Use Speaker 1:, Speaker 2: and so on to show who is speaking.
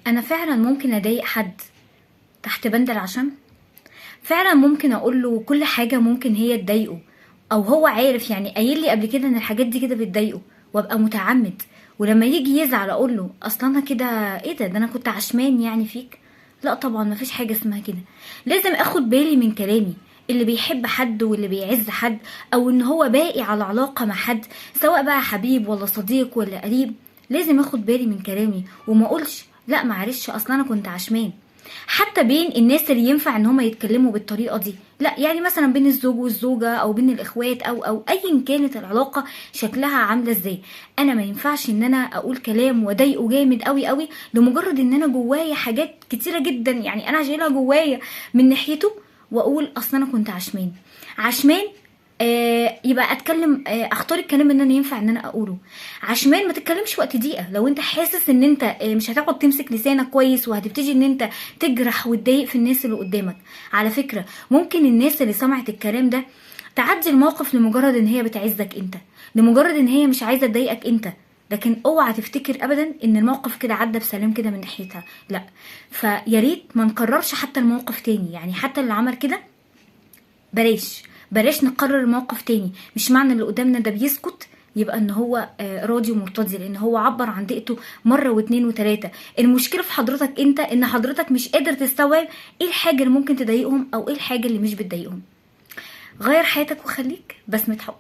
Speaker 1: انا فعلا ممكن اضايق حد تحت بند العشم. فعلا ممكن اقول له كل حاجه ممكن هي تضايقه، او هو عارف يعني قايل لي قبل كده ان الحاجات دي كده بتضايقه وابقى متعمد، ولما يجي يزعل اقول له اصلا انا كده ايه ده انا كنت عشمان يعني فيك. لا طبعا مفيش حاجه اسمها كده. لازم اخد بالي من كلامي. اللي بيحب حد واللي بيعز حد، او ان هو باقي على علاقه مع حد، سواء بقى حبيب ولا صديق ولا قريب، لازم اخد بالي من كلامي وما اقولش لا معلش اصلا انا كنت عشمان. حتى بين الناس اللي ينفع ان هما يتكلموا بالطريقه دي، لا يعني مثلا بين الزوج والزوجه او بين الاخوات او ايا كانت العلاقه شكلها عامله ازاي، انا ما ينفعش ان انا اقول كلام واضايقه جامد قوي قوي لمجرد ان انا جوايا حاجات كتيره جدا يعني انا شايلها جوايا من ناحيته، واقول اصلا انا كنت عشمان. يبقى اتكلم، اختار الكلام ان انا ينفع ان انا اقوله. عشمان ما تتكلمش وقت دقيقه. لو انت حاسس ان انت مش هتقعد تمسك لسانك كويس وهتبتدي ان انت تجرح وتضايق في الناس اللي قدامك. على فكره ممكن الناس اللي سمعت الكلام ده تعدي الموقف لمجرد ان هي بتعزك انت، لمجرد ان هي مش عايزه تضايقك انت، لكن اوعى تفتكر ابدا ان الموقف كده عدى بسلام كده من ناحيتها، لا. فياريت ما نكررش حتى الموقف تاني، يعني حتى اللي عمل كده بلاش نكرر الموقف تاني. مش معنى اللي قدامنا ده بيسكت يبقى ان هو راضي ومرتضي، لان هو عبر عن ضيقته مره واتنين وتلاته. المشكله في حضرتك انت، ان حضرتك مش قادر تستوعب ايه الحاجه اللي ممكن تضايقهم او ايه الحاجه اللي مش بتضايقهم. غير حياتك وخليك بسمة حب.